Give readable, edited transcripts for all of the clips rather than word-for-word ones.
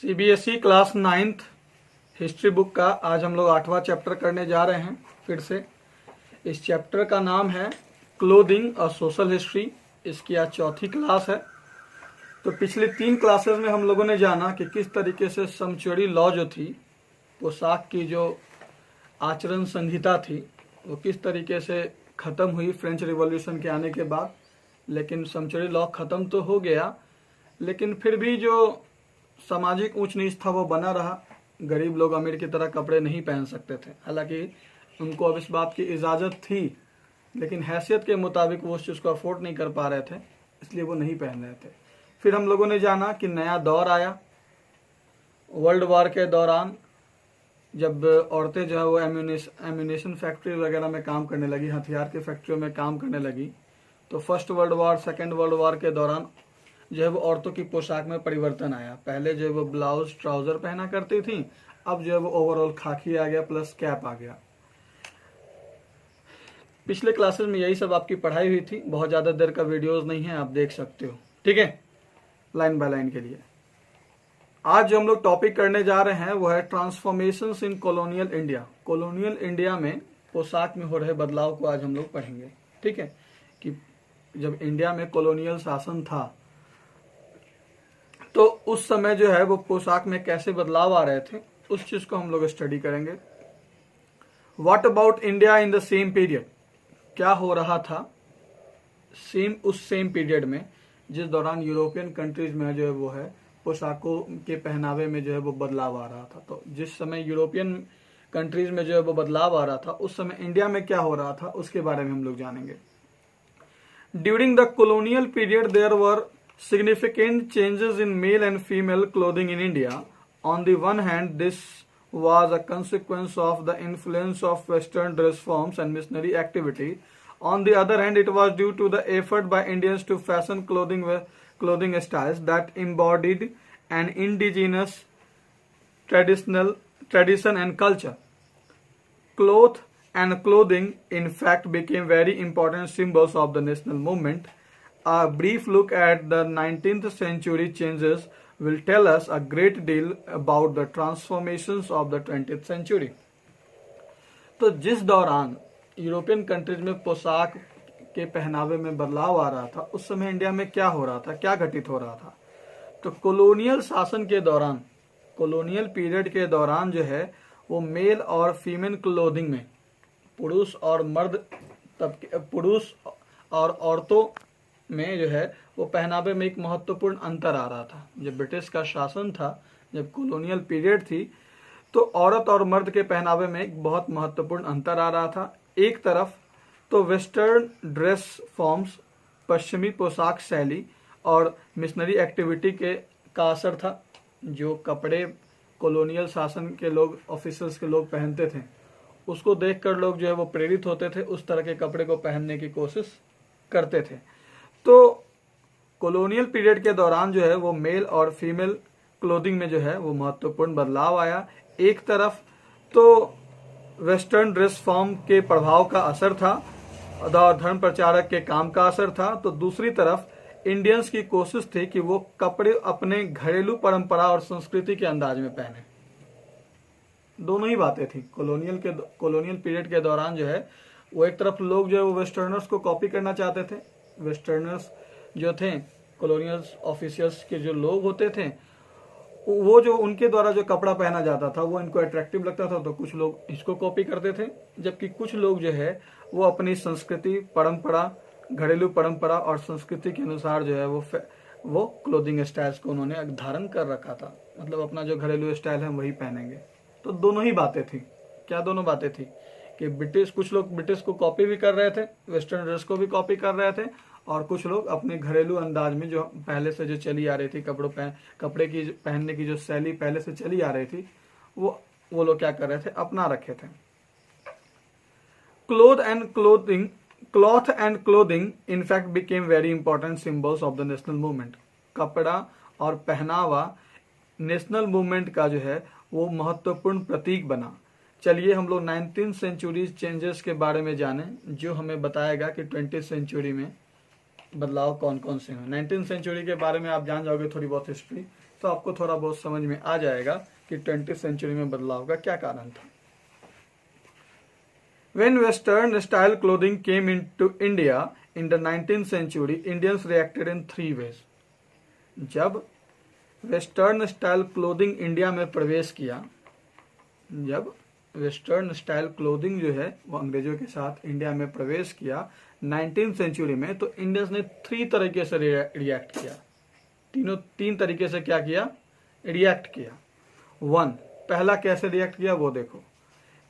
CBSE class 9th history book का आज हम लोग 8वां चैप्टर करने जा रहे हैं। फिर से इस चैप्टर का नाम है क्लोथिंग और सोशल हिस्ट्री। इसकी आज चौथी क्लास है। तो पिछले 3 क्लासेस में हम लोगों ने जाना कि किस तरीके से समचुरी लॉ जो थी, पोशाक की जो आचरण संहिता थी, वो किस तरीके से ख़त्म हुई फ्रेंच रिवॉल्यूशन के आने के बाद। लेकिन समचुरी लॉ ख़त्म तो हो गया, लेकिन फिर भी जो सामाजिक ऊंच नीच था वो बना रहा। गरीब लोग अमीर की तरह कपड़े नहीं पहन सकते थे। हालांकि उनको अब इस बात की इजाज़त थी, लेकिन हैसियत के मुताबिक वो उस चीज़ को अफोर्ड नहीं कर पा रहे थे, इसलिए वो नहीं पहन रहे थे। फिर हम लोगों ने जाना कि नया दौर आया वर्ल्ड वॉर के दौरान, जब औरतें जो है वो एम्यूनेशन फैक्ट्री वगैरह में काम करने लगी, हथियार की फैक्ट्रियों में काम करने लगी। तो first world war, second world war के दौरान जो है वो औरतों की पोशाक में परिवर्तन आया। पहले जो है वो ब्लाउज ट्राउजर पहना करती थी, अब जो है वो ओवरऑल खाकी आ गया प्लस कैप आ गया। पिछले क्लासेस में यही सब आपकी पढ़ाई हुई थी। बहुत ज़्यादा देर का वीडियोस नहीं है, आप देख सकते हो, ठीक है, लाइन बाय लाइन के लिए। आज जो हम लोग टॉपिक करने जा रहे हैं वो है ट्रांसफॉर्मेशंस इन कॉलोनियल इंडिया। कॉलोनियल इंडिया में पोशाक में हो रहे बदलाव को आज हम लोग पढ़ेंगे, ठीक है। कि जब इंडिया में कॉलोनियल शासन था तो उस समय जो है वो पोशाक में कैसे बदलाव आ रहे थे, उस चीज को हम लोग स्टडी करेंगे। What about India in the same period, क्या हो रहा था उस सेम पीरियड में जिस दौरान यूरोपियन कंट्रीज में जो है वो है पोशाकों के पहनावे में जो है वो बदलाव आ रहा था। तो जिस समय यूरोपियन कंट्रीज में जो है वो बदलाव आ रहा था, उस समय इंडिया में क्या हो रहा था उसके बारे में हम लोग जानेंगे। During the colonial period there were significant changes in male and female clothing in India. On the one hand, this was a consequence of the influence of Western dress forms and missionary activity. On the other hand, it was due to the effort by Indians to fashion clothing styles that embodied an indigenous tradition and culture. Cloth and clothing in fact became very important symbols of the national movement. A brief look at the 19th century changes will tell us a great deal about the transformations of the 20th century. तो जिस दौरान European countries में पोशाक के पहनावे में बदलाव आ रहा था, उस समय इंडिया में क्या हो रहा था, क्या घटित हो रहा था। तो कॉलोनियल शासन के दौरान, कॉलोनियल पीरियड के दौरान जो है वो मेल और फीमेल क्लोथिंग में पुरुष और औरतों में जो है वो पहनावे में एक महत्वपूर्ण अंतर आ रहा था। जब ब्रिटिश का शासन था, जब कॉलोनियल पीरियड थी, तो औरत और मर्द के पहनावे में एक बहुत महत्वपूर्ण अंतर आ रहा था। एक तरफ तो वेस्टर्न ड्रेस फॉर्म्स, पश्चिमी पोशाक शैली और मिशनरी एक्टिविटी का असर था। जो कपड़े कॉलोनियल शासन के लोग, ऑफिसर्स के लोग पहनते थे, उसको देखकर लोग जो है वो प्रेरित होते थे, उस तरह के कपड़े को पहनने की कोशिश करते थे। तो कॉलोनियल पीरियड के दौरान जो है वो मेल और फीमेल क्लोथिंग में जो है वो महत्वपूर्ण बदलाव आया। एक तरफ तो वेस्टर्न ड्रेस फॉर्म के प्रभाव का असर था और धर्म प्रचारक के काम का असर था, तो दूसरी तरफ इंडियंस की कोशिश थी कि वो कपड़े अपने घरेलू परंपरा और संस्कृति के अंदाज में पहने। दोनों ही बातें थी। कॉलोनियल पीरियड के दौरान जो है वो एक तरफ लोग जो है वो वेस्टर्नर्स को कॉपी करना चाहते थे। वेस्टर्नर्स जो थे, कॉलोनियल ऑफिसर्स के जो लोग होते थे, वो जो उनके द्वारा जो कपड़ा पहना जाता था वो इनको अट्रैक्टिव लगता था, तो कुछ लोग इसको कॉपी करते थे। जबकि कुछ लोग जो है वो अपनी संस्कृति, परंपरा, घरेलू परंपरा और संस्कृति के अनुसार जो है वो क्लोथिंग स्टाइल्स को उन्होंने धारण कर रखा था। मतलब अपना जो घरेलू स्टाइल है वही पहनेंगे। तो दोनों ही बातें थी। क्या दोनों बातें थी कि कुछ लोग ब्रिटिश को कॉपी भी कर रहे थे, वेस्टर्न ड्रेस को भी कॉपी कर रहे थे, और कुछ लोग अपने घरेलू अंदाज में जो पहले से जो चली आ रही थी, कपड़े की पहनने की जो शैली पहले से चली आ रही थी, वो लोग क्या कर रहे थे, अपना रखे थे। Cloth and clothing in fact became very important symbols of the national movement. कपड़ा और पहनावा नेशनल मूवमेंट का जो है वो महत्वपूर्ण प्रतीक बना। चलिए हम लोग 19th सेंचुरी चेंजेस के बारे में जाने, जो हमें बताएगा कि 20th सेंचुरी में बदलाव कौन कौन से हैं। 19th सेंचुरी के बारे में आप जान जाओगे थोड़ी बहुत हिस्ट्री तो आपको थोड़ा बहुत समझ में आ जाएगा कि 20th सेंचुरी में बदलाव का क्या कारण था। When Western style clothing came into India in the 19th century, Indians reacted in 3 ways. जब वेस्टर्न स्टाइल क्लोथिंग इंडिया में प्रवेश किया, जब वेस्टर्न स्टाइल क्लोथिंग जो है वो अंग्रेजों के साथ इंडिया में प्रवेश किया 19th सेंचुरी में, तो इंडियंस ने 3 तरीके से रिएक्ट किया। तीन तरीके से क्या किया? रिएक्ट किया। 1, पहला कैसे रिएक्ट किया वो देखो।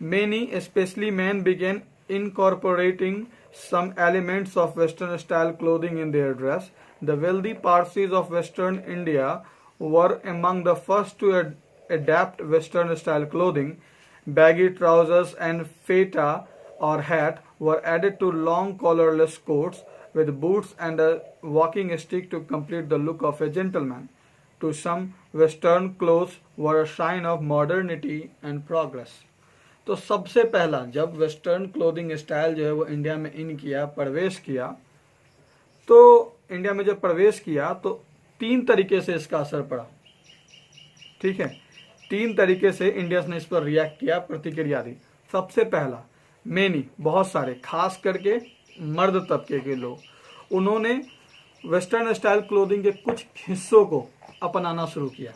Many, especially men, began incorporating some elements of Western style clothing in their dress. The wealthy Parsis of Western India were among the first to adapt Western style clothing. Baggy trousers and feta or hat were added to long collarless coats with boots and a walking stick to complete the look of a gentleman. To some, Western clothes were a sign of modernity and progress. तो सबसे पहला जब western clothing style जो है वो India में प्रवेश किया, तो इंडिया में जब प्रवेश किया तो 3 तरीके से इसका असर पड़ा। ठीक है, 3 तरीके से इंडियंस ने इस पर रिएक्ट किया, प्रतिक्रिया दी। सबसे पहला, मेनी, बहुत सारे, खास करके मर्द तबके के लोग, उन्होंने वेस्टर्न स्टाइल क्लोथिंग के कुछ हिस्सों को अपनाना शुरू किया।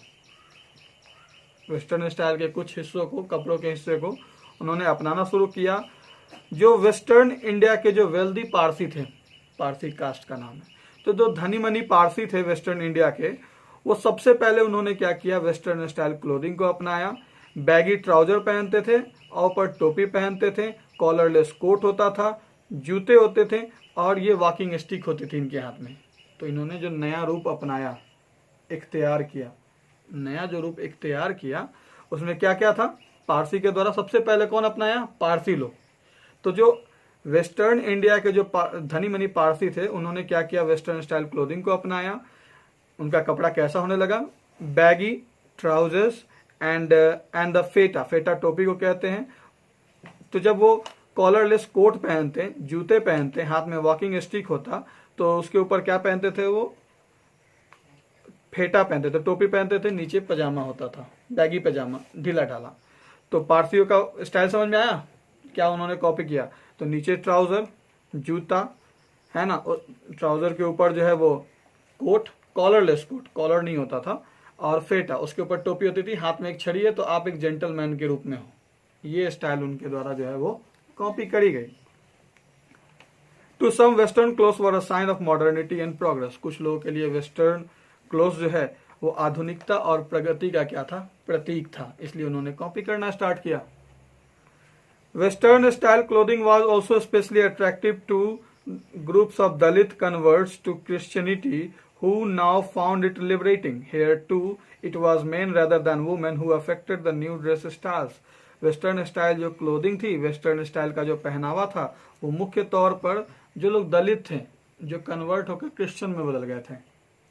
वेस्टर्न स्टाइल के कुछ हिस्सों को, कपड़ों के हिस्से को उन्होंने अपनाना शुरू किया। जो वेस्टर्न इंडिया के जो वेल्दी पारसी थे, पारसी कास्ट का नाम है, तो जो धनी मनी पारसी थे वेस्टर्न इंडिया के, वो सबसे पहले उन्होंने क्या किया? वेस्टर्न स्टाइल क्लोथिंग को अपनाया। बैगी ट्राउजर पहनते थे और ऊपर टोपी पहनते थे, कॉलरलेस कोट होता था, जूते होते थे और ये वॉकिंग स्टिक होती थी इनके हाथ में। तो इन्होंने जो नया रूप अपनाया, इख्तियार किया, नया जो रूप इख्तियार किया, उसमें क्या क्या था? पारसी के द्वारा सबसे पहले कौन अपनाया? पारसी लोग। तो जो वेस्टर्न इंडिया के जो धनी मनी पारसी थे, उन्होंने क्या किया? वेस्टर्न स्टाइल क्लोथिंग को अपनाया। उनका कपड़ा कैसा होने लगा? बैगी ट्राउजर्स एंड द फेटा, फेटा टोपी को कहते हैं। तो जब वो कॉलरलेस कोट पहनते, जूते पहनते, हाथ में वॉकिंग स्टिक होता, तो उसके ऊपर क्या पहनते थे? वो फेटा पहनते थे, टोपी पहनते थे, नीचे पजामा होता था, बैगी पजामा, ढीला ढाला। तो पारसियों का स्टाइल समझ में आया? क्या उन्होंने कॉपी किया? तो नीचे ट्राउजर, जूता है ना, और ट्राउजर के ऊपर जो है वो कोट, कॉलरलेस कोट, कॉलर नहीं होता था, और फेटा, उसके ऊपर टोपी होती थी, हाथ में एक छड़ी है तो आप एक जेंटलमैन के रूप में हो। ये स्टाइल उनके द्वारा जो है वो कॉपी करी गई। To some western clothes were a sign of modernity and progress. कुछ लोगों के लिए वेस्टर्न क्लोथ्स जो है वो आधुनिकता और प्रगति का क्या था? प्रतीक था, इसलिए उन्होंने कॉपी करना स्टार्ट किया। Western style clothing was also specially attractive to groups of Dalit converts to Christianity who now found it liberating. Here too, it was men rather than women who affected the new dress styles. Western style जो clothing थी, western style का जो पहनावा था, वो मुख्य तौर पर जो लोग दलित थे, जो कन्वर्ट होकर क्रिश्चियन में बदल गए थे,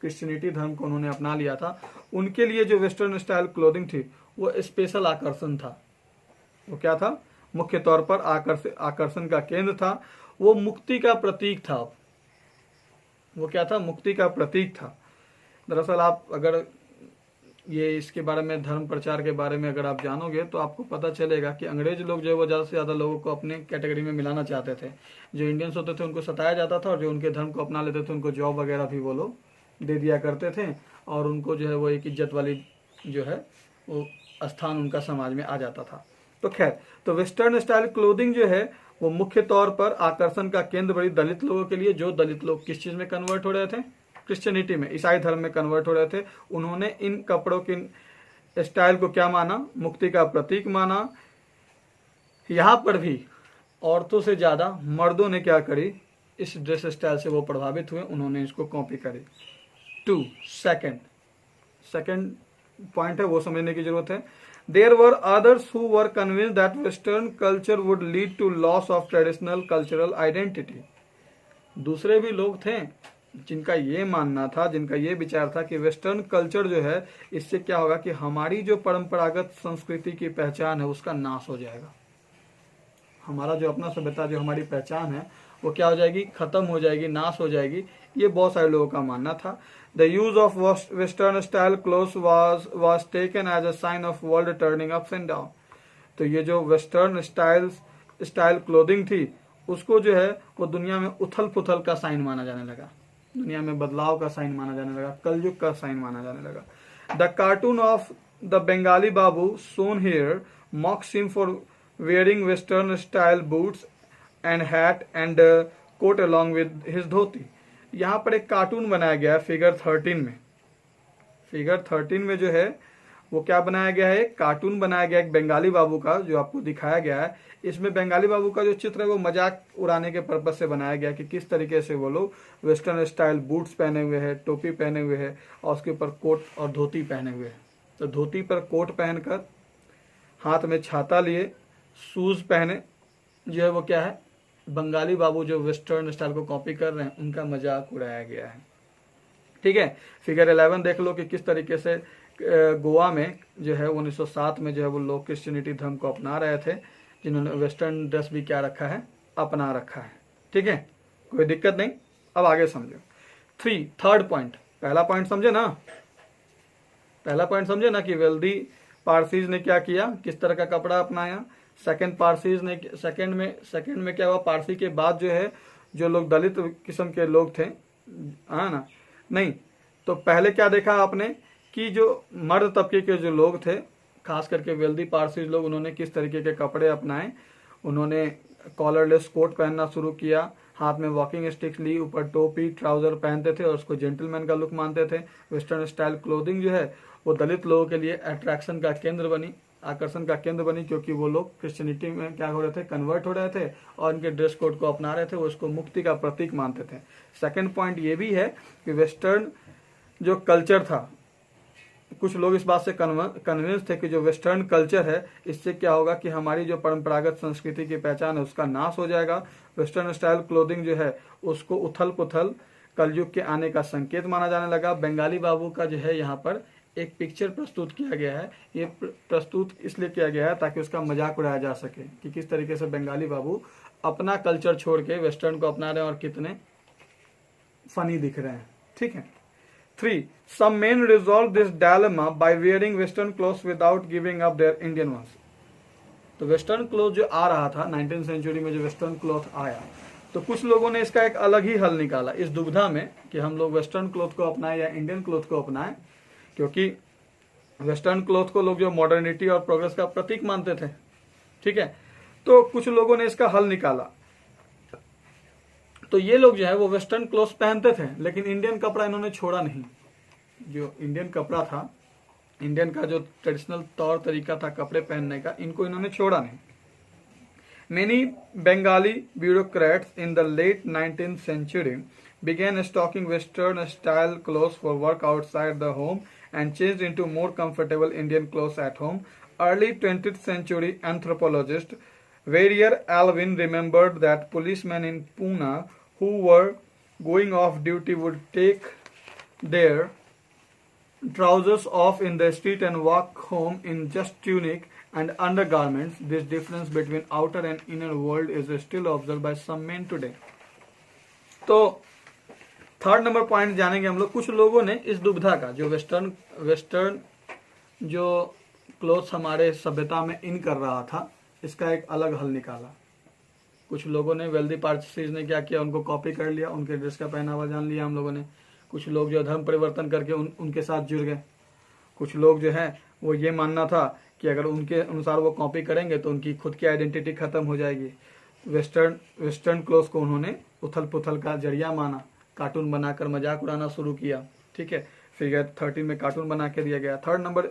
क्रिश्चियनिटी धर्म को उन्होंने अपना लिया था, उनके लिए जो वेस्टर्न स्टाइल क्लोथिंग थी वो स्पेशल आकर्षण था। वो क्या था? मुख्य तौर पर आकर्षण का केंद्र था। वो मुक्ति का प्रतीक था। वो क्या था? मुक्ति का प्रतीक था। दरअसल आप अगर ये इसके बारे में, धर्म प्रचार के बारे में अगर आप जानोगे तो आपको पता चलेगा कि अंग्रेज लोग जो है वो ज़्यादा से ज़्यादा लोगों को अपने कैटेगरी में मिलाना चाहते थे। जो इंडियंस होते थे उनको सताया जाता था, और जो उनके धर्म को अपना लेते थे उनको जॉब वगैरह भी वो लोग दे दिया करते थे, और उनको जो है वो एक इज्जत वाली जो है वो स्थान उनका समाज में आ जाता था। तो खैर, तो वेस्टर्न स्टाइल क्लोथिंग जो है वो मुख्य तौर पर आकर्षण का केंद्र बड़ी दलित लोगों के लिए, जो दलित लोग किस चीज में कन्वर्ट हो रहे थे? क्रिश्चियनिटी में, ईसाई धर्म में कन्वर्ट हो रहे थे। उन्होंने इन कपड़ों की स्टाइल को क्या माना? मुक्ति का प्रतीक माना। यहां पर भी औरतों से ज्यादा मर्दों ने क्या करी? इस ड्रेस स्टाइल से वो प्रभावित हुए, उन्होंने इसको कॉपी करी। सेकंड पॉइंट है, वो समझने की जरूरत है। There were others who were convinced that Western culture would lead to loss of traditional cultural identity. दूसरे भी लोग थे जिनका ये मानना था, जिनका ये विचार था कि वेस्टर्न कल्चर जो है, इससे क्या होगा कि हमारी जो परंपरागत संस्कृति की पहचान है उसका नाश हो जाएगा। हमारा जो अपना सभ्यता, जो हमारी पहचान है, वो क्या हो जाएगी? खत्म हो जाएगी, नाश हो जाएगी। ये बहुत सारे लोगों का मानना था। The use of Western style clothes was taken as a sign of world turning ups and down. तो ये जो वेस्टर्न स्टाइल क्लोथिंग थी उसको जो है वो दुनिया में उथल पुथल का साइन माना जाने लगा, दुनिया में बदलाव का साइन माना जाने लगा, कलयुग का साइन माना जाने लगा. The cartoon of the Bengali Babu shown here mocks him for wearing western style boots and hat and coat along with his धोती. यहाँ पर एक कार्टून बनाया गया है फिगर 13 में. फिगर 13 में जो है वो क्या बनाया गया है, कार्टून बनाया गया एक बंगाली बाबू का जो आपको दिखाया गया है. इसमें बंगाली बाबू का जो चित्र है वो मजाक उड़ाने के पर्पज से बनाया गया कि किस तरीके से वो लोग वेस्टर्न स्टाइल बूट्स पहने हुए हैं, टोपी पहने हुए हैं और उसके ऊपर कोट और धोती पहने हुए हैं. तो धोती पर कोट पहनकर हाथ में छाता लिए शूज पहने जो है वो क्या है, बंगाली बाबू जो वेस्टर्न स्टाइल को कॉपी कर रहे हैं उनका मजाक उड़ाया गया है. ठीक है, फिगर 11 देख लो कि किस तरीके से गोवा में जो है 1907 में जो है वो लोग क्रिश्चियनिटी धर्म को अपना रहे थे, जिन्होंने वेस्टर्न ड्रेस भी क्या रखा है, अपना रखा है. ठीक है, कोई दिक्कत नहीं. अब आगे समझो. Third point. पहला पॉइंट समझे ना, पहला पॉइंट समझे ना कि वेल्दी पारसीज ने क्या किया, किस तरह का कपड़ा अपनाया. सेकंड पारसीज ने सेकंड में क्या हुआ, पारसी के बाद जो है जो लोग दलित किस्म के लोग थे, हाँ ना, नहीं तो पहले क्या देखा आपने कि जो मर्द तबके के जो लोग थे खास करके वेल्दी पारसी लोग, उन्होंने किस तरीके के कपड़े अपनाए. उन्होंने कॉलरलेस कोट पहनना शुरू किया, हाथ में वॉकिंग स्टिक्स ली, ऊपर टोपी ट्राउजर पहनते थे और उसको जेंटलमैन का लुक मानते थे. वेस्टर्न स्टाइल क्लोथिंग जो है वो दलित लोगों के लिए अट्रैक्शन का केंद्र बनी, आकर्षण का केंद्र बनी, क्योंकि वो लोग क्रिश्चियनिटी में क्या हो रहे थे, कन्वर्ट हो रहे थे और उनके ड्रेस कोड को अपना रहे थे, वो उसको मुक्ति का प्रतीक मानते थे. सेकंड पॉइंट ये भी है कि वेस्टर्न जो कल्चर था, कुछ लोग इस बात से कन्विंस थे कि जो वेस्टर्न कल्चर है इससे क्या होगा कि हमारी जो परंपरागत संस्कृति की पहचान है उसका नाश हो जाएगा. वेस्टर्न स्टाइल क्लोथिंग जो है उसको उथल पुथल कलयुग के आने का संकेत माना जाने लगा. बंगाली बाबू का जो है यहाँ पर एक पिक्चर प्रस्तुत किया गया है. ये प्रस्तुत इसलिए किया गया है ताकि उसका मजाक उड़ाया जा सके कि किस तरीके से बंगाली बाबू अपना कल्चर छोड़ के वेस्टर्न को अपना रहे हैं और कितने फनी दिख रहे हैं. ठीक है. 3. Some men resolve this dilemma by wearing western clothes without giving up their Indian ones. तो वेस्टर्न क्लोथ जो आ रहा था 19th सेंचुरी में, जो वेस्टर्न क्लोथ आया, तो कुछ लोगों ने इसका एक अलग ही हल निकाला इस दुविधा में कि हम लोग वेस्टर्न क्लोथ को अपनाएं या इंडियन क्लोथ को अपनाएं, क्योंकि वेस्टर्न क्लोथ को लोग जो मॉडर्निटी और प्रोग्रेस का प्रतीक मानते थे. ठीक है, तो कुछ लोगों ने इसका हल निकाला. तो ये लोग जो है वो वेस्टर्न क्लोथ्स पहनते थे लेकिन इंडियन कपड़ा इन्होंने छोड़ा नहीं. जो इंडियन कपड़ा था, इंडियन का जो ट्रेडिशनल तौर तरीका था कपड़े पहनने का, इनको इन्होंने छोड़ा नहीं. Many Bengali bureaucrats in the late 19th century began stocking Western style clothes for work outside the home and changed into more comfortable Indian clothes at home. Early 20th century anthropologist Warrior Alvin remembered that policemen in Pune who were going off duty would take their trousers off in the street and walk home in just tunic and undergarments. This difference between outer and inner world is still observed by some men today. तो third number point जानेंगे हम लोग. कुछ लोगों ने इस दुविधा का, जो वेस्टर्न जो क्लोथ्स हमारे सभ्यता में इन कर रहा था, इसका एक अलग हल निकाला. कुछ लोगों ने वेल्दी पारसीज ने क्या किया, उनको कॉपी कर लिया, उनके ड्रेस का पहनावा जान लिया हम लोगों ने. कुछ लोग जो धर्म परिवर्तन करके उनके साथ जुड़ गए. कुछ लोग जो है वो ये मानना था कि अगर उनके अनुसार वो कॉपी करेंगे तो उनकी खुद की आइडेंटिटी खत्म हो जाएगी. वेस्टर्न क्लोथ्स को उन्होंने उथल पुथल का जरिया माना, कार्टून बनाकर मजाक उड़ाना शुरू किया. ठीक है, फिगर 13 में कार्टून बना के दिया गया. थर्ड नंबर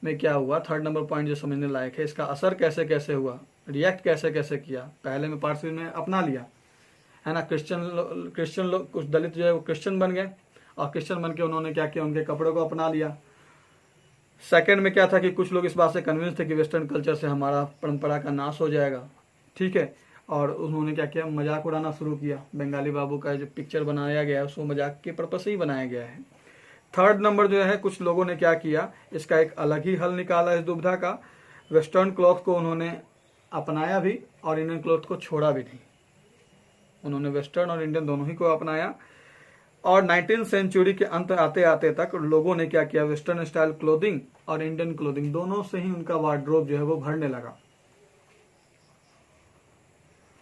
में क्या हुआ, थर्ड नंबर पॉइंट जो समझने लायक है, इसका असर कैसे कैसे हुआ, रिएक्ट कैसे कैसे किया. पहले में पारसी ने अपना लिया है ना, क्रिश्चियन लोग, कुछ दलित जो है वो क्रिश्चियन बन गए और क्रिश्चियन बन के उन्होंने क्या किया, उनके कपड़ों को अपना लिया. सेकंड में क्या था कि कुछ लोग इस बात से कन्विंस थे कि वेस्टर्न कल्चर से हमारा परंपरा का नाश हो जाएगा. ठीक है, और उन्होंने क्या किया, मजाक उड़ाना शुरू किया. बंगाली बाबू का जो पिक्चर बनाया गया है उसको मजाक के पर्पस से ही बनाया गया है. थर्ड नंबर जो है, कुछ लोगों ने क्या किया, इसका एक अलग ही हल निकाला इस दुविधा का. वेस्टर्न क्लॉथ को उन्होंने अपनाया भी और इंडियन क्लॉथ को छोड़ा भी नहीं. उन्होंने वेस्टर्न और इंडियन दोनों ही को अपनाया. और 19th सेंचुरी के अंत आते आते तक लोगों ने क्या किया, वेस्टर्न स्टाइल क्लोथिंग और इंडियन क्लोथिंग दोनों से ही उनका वार्डरोब जो है वो भरने लगा।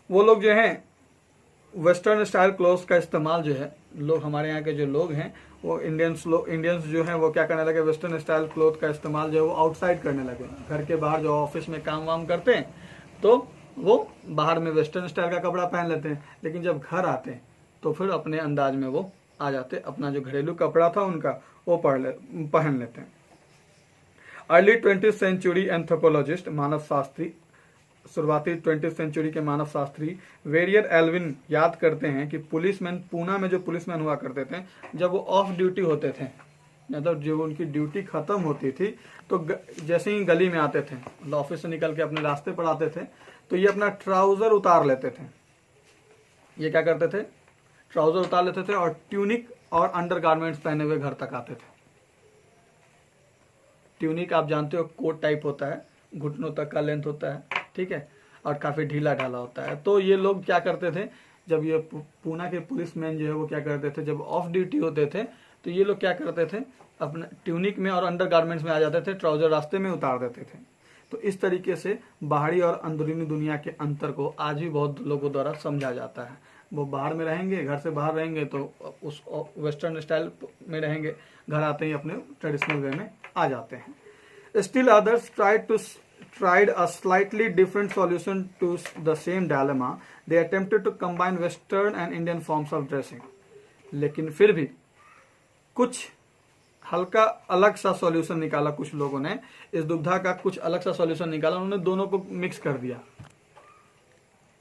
वो लोग जो है वेस्टर्न स्टाइल क्लोथ्स का इस्तेमाल जो है, लोग हमारे यहाँ के जो लोग हैं वो इंडियंस जो हैं वो क्या करने लगे, वेस्टर्न स्टाइल क्लोथ का इस्तेमाल जो है वो आउटसाइड करने लगे। घर के बाहर जो ऑफिस में काम वाम करते हैं तो वो बाहर में वेस्टर्न स्टाइल का कपड़ा पहन लेते हैं, लेकिन जब घर आते हैं तो फिर अपने अंदाज में वो आ जाते, अपना जो घरेलू कपड़ा था उनका वो पहन लेते हैं। अर्ली 20th सेंचुरी एंथ्रोपोलॉजिस्ट मानव शास्त्री, शुरुआती 20th सेंचुरी के मानव शास्त्री वेरियर एल्विन याद करते हैं कि पुलिसमैन, पूना में जो पुलिसमैन हुआ करते थे, जब वो ऑफ ड्यूटी होते थे, मतलब जो उनकी ड्यूटी खत्म होती थी तो जैसे ही गली में आते थे, मतलब ऑफिस से निकल के अपने रास्ते पर आते थे, तो ये अपना ट्राउजर उतार लेते थे। ये क्या करते थे, ट्राउजर उतार लेते थे और ट्यूनिक और अंडर गारमेंट्स पहने हुए घर तक आते थे। ट्यूनिक आप जानते हो कोट टाइप होता है, घुटनों तक का लेंथ होता है, ठीक है, और काफी ढीला ढाला होता है। तो ये लोग क्या करते थे, जब ये पूना के पुलिसमैन जो है वो क्या करते थे, जब ऑफ ड्यूटी होते थे तो ये लोग क्या करते थे, अपने ट्यूनिक में और अंडर गारमेंट्स में आ जाते थे, ट्राउजर रास्ते में उतार देते थे। तो इस तरीके से बाहरी और अंदरूनी दुनिया के अंतर को आज भी बहुत लोगों द्वारा समझा जाता है। वो बाहर में रहेंगे, घर से बाहर रहेंगे तो उस वेस्टर्न स्टाइल में रहेंगे, घर आते ही अपने ट्रेडिशनल वे में आ जाते हैं। Still others tried a slightly different solution to the same dilemma. They attempted to combine Western and Indian forms of dressing. लेकिन फिर भी कुछ हल्का अलग सा सॉल्यूशन निकाला कुछ लोगों ने, इस दुविधा का कुछ अलग सा सॉल्यूशन निकाला। उन्होंने दोनों को मिक्स कर दिया।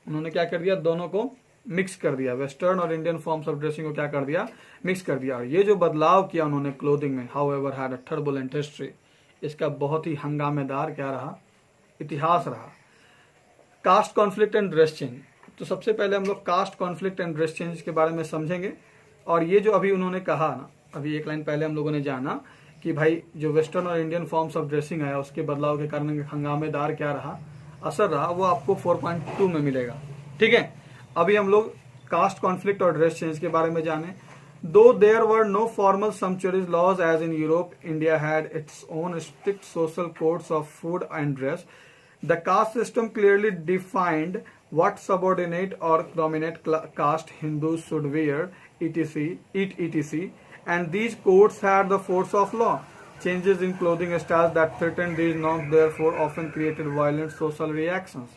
उन्होंने क्या कर दिया, दोनों को मिक्स कर दिया। वेस्टर्न और इंडियन फॉर्म्स ऑफ ड्रेसिंग को क्या कर दिया, मिक्स कर दिया। और ये जो बदलाव किया उन्होंने क्लोथिंग में, however had a turbulent history, इसका बहुत ही हंगामेदार क्या रहा, इतिहास रहा। Caste conflict and dress change. तो सबसे पहले हम लोग caste conflict and dress change के बारे में समझेंगे। और ये जो अभी उन्होंने कहा ना, अभी एक लाइन पहले हम लोगों ने जाना कि भाई जो वेस्टर्न और इंडियन फॉर्म्स ऑफ ड्रेसिंग आया उसके बदलाव के कारण हंगामेदार क्या रहा, असर रहा, वो आपको 4.2 में मिलेगा। ठीक है, अभी हम लोग कास्ट कॉन्फ्लिक्ट और ड्रेस चेंज के बारे में जाने। Though there were no formal sumptuary laws as in Europe, India had its own strict social codes of food and dress. The caste system clearly defined what subordinate or dominant caste Hindus should wear, etc., eat, etc., and these codes had the force of law. Changes in clothing styles that threatened these norms therefore often created violent social reactions.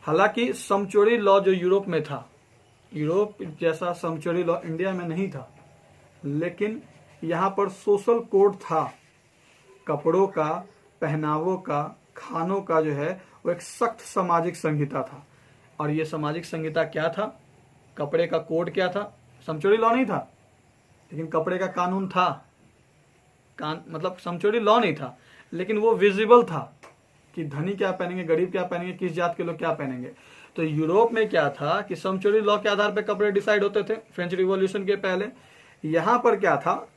हालांकि समचुरी law जो Europe में था, Europe जैसा समचुरी law India में नहीं था, लेकिन यहाँ पर सोशल कोड था। कपड़ों का, पहनावों का, खानों का जो है वो एक सख्त सामाजिक संहिता था। और ये सामाजिक संहिता क्या था, कपड़े का कोड क्या था, समचुरी लॉ नहीं था, लेकिन कपड़े का कानून था। मतलब समचुरी लॉ नहीं था, लेकिन वो विजिबल था कि धनी क्या पहनेंगे, गरीब क्या पहनेंगे, किस जात के लोग क्या पहनेंगे। तो यूरोप में क्या था कि समचुरी लॉ के आधार पर कपड़े डिसाइड होते थे फ्रेंच रिवॉल्यूशन के पहले। यहाँ पर क्या था,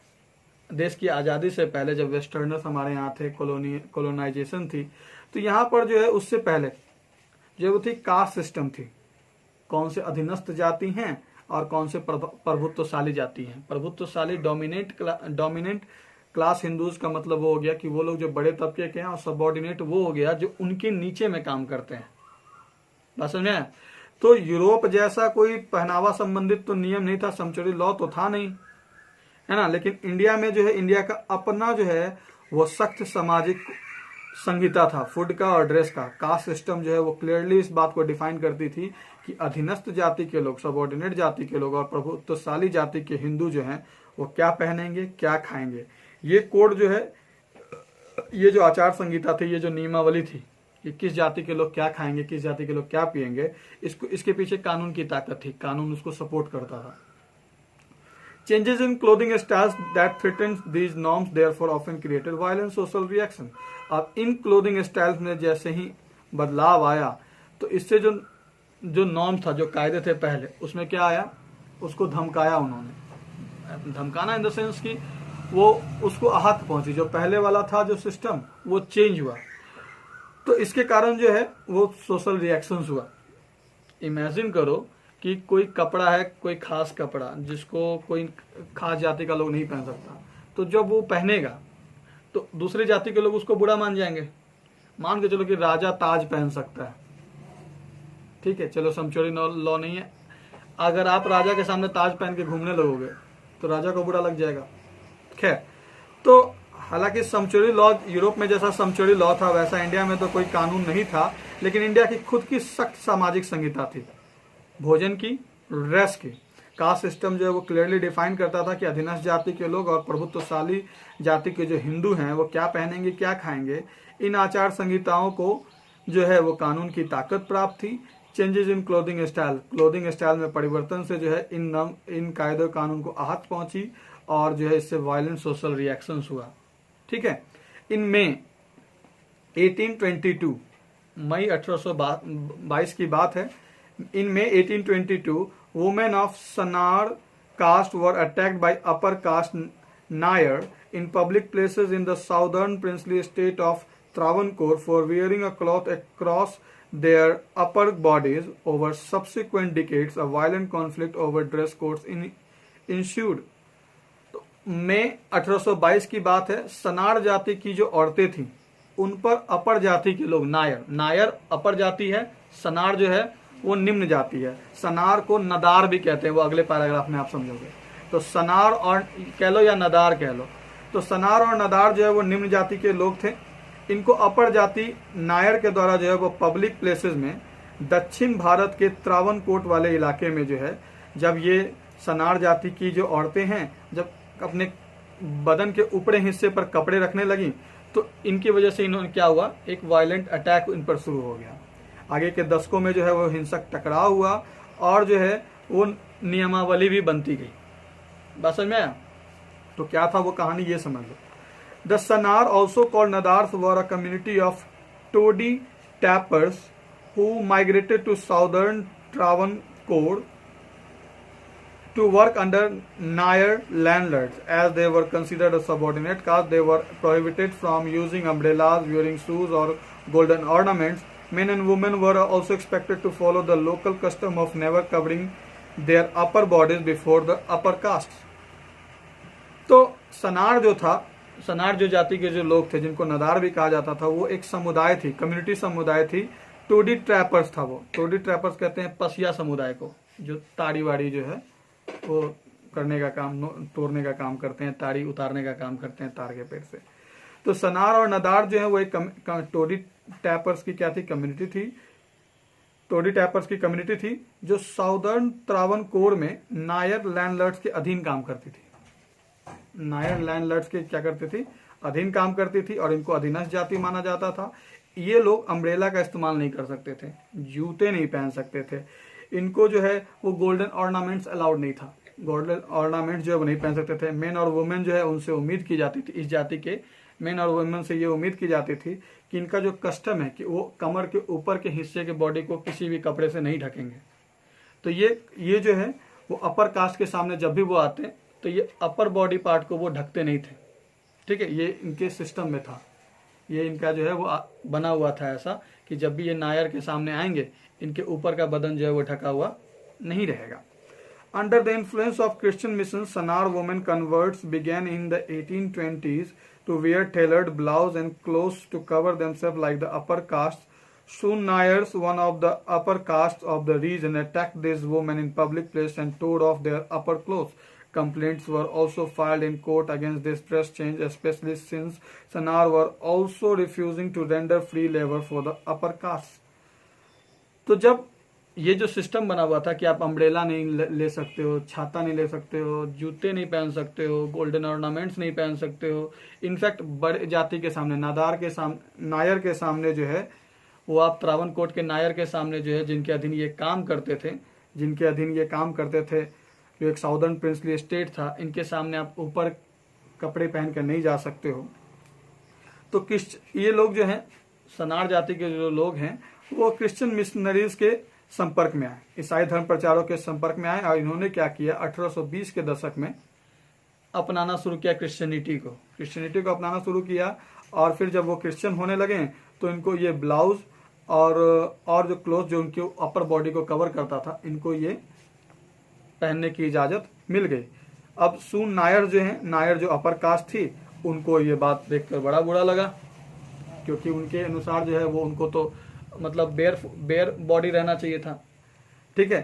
देश की आजादी से पहले जब वेस्टर्नर्स हमारे यहाँ थे, कोलोनाइजेशन थी, तो यहाँ पर जो है उससे पहले जो थी कास्ट सिस्टम थी। कौन से अधीनस्थ जाति हैं और कौन से प्रभुत्वशाली जाति हैं। प्रभुत्वशाली डोमिनेंट क्लास हिंदूज का मतलब वो हो गया कि वो लोग जो बड़े तबके के हैं, और सबऑर्डिनेट वो हो गया जो उनके नीचे में काम करते हैं। बात समझ में? तो यूरोप जैसा कोई पहनावा संबंधित तो नियम नहीं था, समचुरी लॉ तो था नहीं, है ना। लेकिन इंडिया में जो है, इंडिया का अपना जो है वो सख्त सामाजिक संहिता था फूड का और ड्रेस का। कास्ट सिस्टम जो है वो क्लियरली इस बात को डिफाइन करती थी कि अधीनस्थ जाति के लोग, सबऑर्डिनेट जाति के लोग और प्रभुत्वशाली जाति के हिंदू जो हैं वो क्या पहनेंगे, क्या खाएंगे। ये कोड जो है, ये जो आचार संहिता थी, ये जो नियमावली थी कि किस जाति के लोग क्या खाएंगे, किस जाति के लोग क्या पिएंगे, इसके पीछे कानून की ताकत थी, कानून उसको सपोर्ट करता था। Changes in clothing styles that threatened these norms therefore often created violent social reaction. अब इन क्लोथिंग स्टाइल्स में जैसे ही बदलाव आया तो इससे जो नॉर्म्स था, जो कायदे थे पहले, उसमें क्या आया, उसको धमकाया उन्होंने। धमकाना इन द सेंस कि वो उसको आहत पहुंची। जो पहले वाला था जो सिस्टम वो चेंज हुआ, तो इसके कारण जो है वो सोशल रिएक्शंस हुआ। इमेजिन करो कि कोई कपड़ा है, कोई खास कपड़ा जिसको कोई खास जाति का लोग नहीं पहन सकता, तो जब वो पहनेगा तो दूसरी जाति के लोग उसको बुरा मान जाएंगे। मान के चलो कि राजा ताज पहन सकता है, ठीक है, चलो समचोरी लॉ नहीं है, अगर आप राजा के सामने ताज पहन के घूमने लगोगे तो राजा को बुरा लग जाएगा। खैर, तो हालांकि समचोरी लॉ यूरोप में जैसा समचोरी लॉ था वैसा इंडिया में तो कोई कानून नहीं था, लेकिन इंडिया की खुद की सख्त सामाजिक संहिता थी, भोजन की, ड्रेस की। कास्ट सिस्टम जो है वो क्लियरली डिफाइन करता था कि अधीनस्थ जाति के लोग और प्रभुत्वशाली जाति के जो हिंदू हैं वो क्या पहनेंगे, क्या खाएंगे। इन आचार संहिताओं को जो है वो कानून की ताकत प्राप्त थी। चेंजेस इन क्लोथिंग स्टाइल में परिवर्तन से जो है इन कायदे कानून को आहत पहुंची और जो है इससे वायलेंट सोशल रिएक्शंस हुआ। ठीक है, इन मई 1822, मई 1822 की बात है, इन मई 1822 women of Sanar caste were attacked by upper caste Nair in public places in the southern princely state of Travancore for wearing a cloth across their upper bodies. Over subsequent decades, a violent conflict over dress codes ensued. तो मई 1822 की बात है, सनार जाति की जो औरतें थी उन पर अपर जाति के लोग, नायर अपर जाति है, सनार जो है वो निम्न जाति है। सनार को नदार भी कहते हैं, वो अगले पैराग्राफ में आप समझोगे। तो सनार और कह लो या नदार कह लो, तो सनार और नदार जो है वो निम्न जाति के लोग थे। इनको अपर जाति नायर के द्वारा जो है वो पब्लिक प्लेसेस में दक्षिण भारत के त्रावणकोट वाले इलाके में जो है, जब ये सनार जाति की जो औरतें हैं जब अपने बदन के ऊपरी हिस्से पर कपड़े रखने लगी तो इनकी वजह से इन्होंने क्या हुआ, एक वायलेंट अटैक इन पर शुरू हो गया। आगे के दशकों में जो है वो हिंसक टकराव हुआ और जो है वो नियमावली भी बनती गई। बात समझ में आया? तो क्या था वो कहानी, ये समझ लो। The Shanar also called Nadars were a community of toddy tappers who migrated to southern Travancore to work under Nair landlords. As they were considered a subordinate caste, they were prohibited from using umbrellas, wearing shoes or golden ornaments. Men and women were also expected to follow the local custom of never covering their upper bodies before the upper castes. तो सनार जो था, सनार जो जाति के जो लोग थे जिनको नदार भी कहा जाता था, वो एक समुदाय थी, कम्युनिटी समुदाय थी। टोडी ट्रैपर्स था वो, टोडी ट्रैपर्स कहते हैं पसिया समुदाय को, जो ताड़ी वाड़ी जो है वो करने का काम, तोड़ने का काम करते हैं, ताड़ी उतारने का काम करते हैं तार के पेड़ से। तो सनार और नदार जो है वो एक टोडी टैपर्स की क्या थी, कम्युनिटी थी। टोडी टैपर्स की कम्युनिटी थी जो साउदर्न त्रावणकोर में नायर लैंडलॉर्ड्स के अधीन काम करती थी। नायर लैंडलॉर्ड्स के क्या करती थी, अधीन काम करती थी और इनको अधीनस्थ जाति माना जाता था। ये लोग अम्ब्रेला का इस्तेमाल नहीं कर सकते थे, जूते नहीं पहन सकते थे, इनको जो है वो गोल्डन ऑर्नामेंट्स अलाउड नहीं था, गोल्डन ऑर्नामेंट्स जो है वो नहीं पहन सकते थे। मेन और वुमेन जो है उनसे उम्मीद की जाती थी, इस जाति के मेन और वुमेन से ये उम्मीद की जाती थी कि इनका जो कस्टम है कि वो कमर के ऊपर के हिस्से के बॉडी को किसी भी कपड़े से नहीं ढकेंगे। तो ये जो है वो अपर कास्ट के सामने जब भी वो आते तो ये अपर बॉडी पार्ट को वो ढकते नहीं थे। ठीक है, ये इनके सिस्टम में था, ये इनका जो है वो बना हुआ था ऐसा कि जब भी ये नायर के सामने आएंगे इनके ऊपर का बदन जो है वो ढका हुआ नहीं रहेगा। Under the influence of Christian mission, Sanawar women converts began in the 1820s to wear tailored blouse and clothes to cover themselves like the upper caste. Soon Nairs, one of the upper castes of the region, attacked these women in public place and tore off their upper clothes. Complaints were also filed in court against this dress change, especially since Sanar were also refusing to render free labor for the upper castes. तो जब ये जो system बना हुआ था कि आप umbrella नहीं ले सकते हो, छाता नहीं ले सकते हो, जूते नहीं पहन सकते हो, गोल्डन ऑर्नामेंट्स नहीं पहन सकते हो, इनफैक्ट बड़े जाति के सामने, नायर के सामने जो है वो आप त्रावणकोट के नायर के सामने जो है जिनके अधीन ये काम करते थे, जो एक साउदर्न प्रिंसली स्टेट था, इनके सामने आप ऊपर कपड़े पहन कर नहीं जा सकते हो। तो ये लोग जो हैं, सनार जाति के जो लोग हैं वो क्रिश्चियन मिशनरीज के संपर्क में आए, ईसाई धर्म प्रचारकों के संपर्क में आए और इन्होंने क्या किया, 1820 के दशक में अपनाना शुरू किया क्रिश्चियनिटी को अपनाना शुरू किया। और फिर जब वो क्रिश्चियन होने लगे तो इनको ये ब्लाउज और जो क्लोथ जो उनके अपर बॉडी को कवर करता था, इनको ये पहनने की इजाजत मिल गई। अब सून नायर जो है, नायर जो अपर कास्ट थी, उनको ये बात देखकर बड़ा बुरा लगा, क्योंकि उनके अनुसार जो है वो उनको तो मतलब बेयर बॉडी रहना चाहिए था। ठीक है,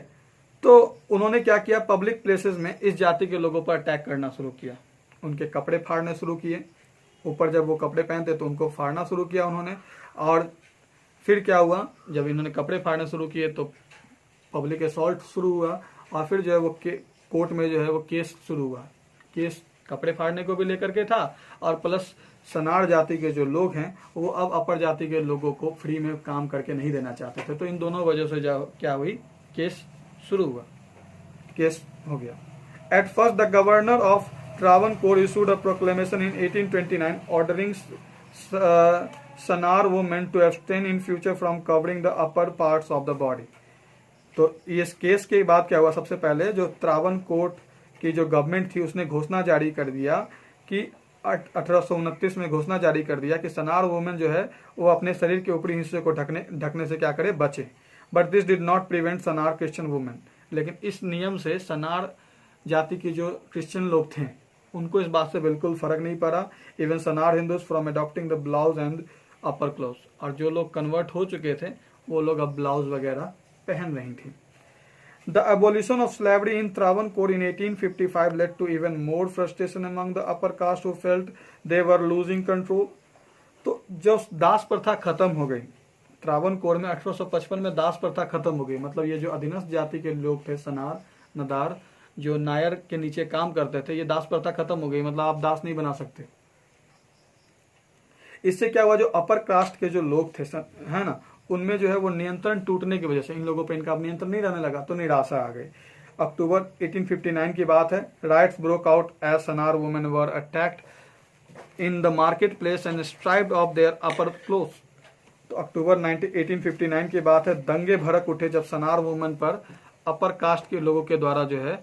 तो उन्होंने क्या किया, पब्लिक प्लेसेस में इस जाति के लोगों पर अटैक करना शुरू किया, उनके कपड़े फाड़ने शुरू किए। ऊपर जब वो कपड़े पहनते तो उनको फाड़ना शुरू किया उन्होंने। और फिर क्या हुआ, जब इन्होंने कपड़े फाड़ने शुरू किए तो पब्लिक असॉल्ट शुरू हुआ, और फिर जो है वो कोर्ट में जो है वो केस शुरू हुआ। केस कपड़े फाड़ने को भी लेकर के था, और प्लस सनार जाति के जो लोग हैं वो अब अपर जाति के लोगों को फ्री में काम करके नहीं देना चाहते थे। तो इन दोनों वजह से क्या हुई, केस शुरू हुआ, केस हो गया। At first the governor of Travancore issued a proclamation in 1829 ordering Sanar women to abstain in future from covering the upper parts of the body। तो इस केस के बाद क्या हुआ, सबसे पहले जो त्रावणकोर की जो गवर्नमेंट थी उसने घोषणा जारी कर दिया कि 1829 में घोषणा जारी कर दिया कि सनार वुमेन जो है वो अपने शरीर के ऊपरी हिस्से को ढकने से क्या करे, बचे। But this did not prevent Sanawar Christian women. लेकिन इस नियम से सनार जाति के जो क्रिश्चियन लोग थे उनको इस बात से बिल्कुल फर्क नहीं पड़ा। Even Sanawar Hindus from adopting the blouse and upper cloth. और जो लोग कन्वर्ट हो चुके थे वो लोग अब ब्लाउज वगैरह पहन रही थी। The abolition of slavery in Travancore in 1855 led to even more frustration among the upper caste who felt they were losing control. तो जब दास प्रथा खत्म हो गई त्रावणकोर में 1855 में दास प्रथा खत्म हो गई। मतलब ये जो अधीनस्थ जाति के लोग थे, सनार, नदार, जो नायर के नीचे काम करते थे, ये दास प्रथा खत्म हो गई। मतलब आप दास नहीं बना सकते। इससे क्या हुआ, जो अपर कास्ट के जो लोग थे है ना, उनमें जो है वो नियंत्रण टूटने की वजह से इन लोगों पर इनका नियंत्रण नहीं रहने लगा, तो निराशा आ गई। अक्टूबर 1859 की बात है। Riots broke out as Shanar women were attacked in the market place and stripped of their upper cloth. तो अक्टूबर 1859 की बात है। दंगे भड़क उठे जब सनार वुमेन पर अपर कास्ट के लोगों के द्वारा जो है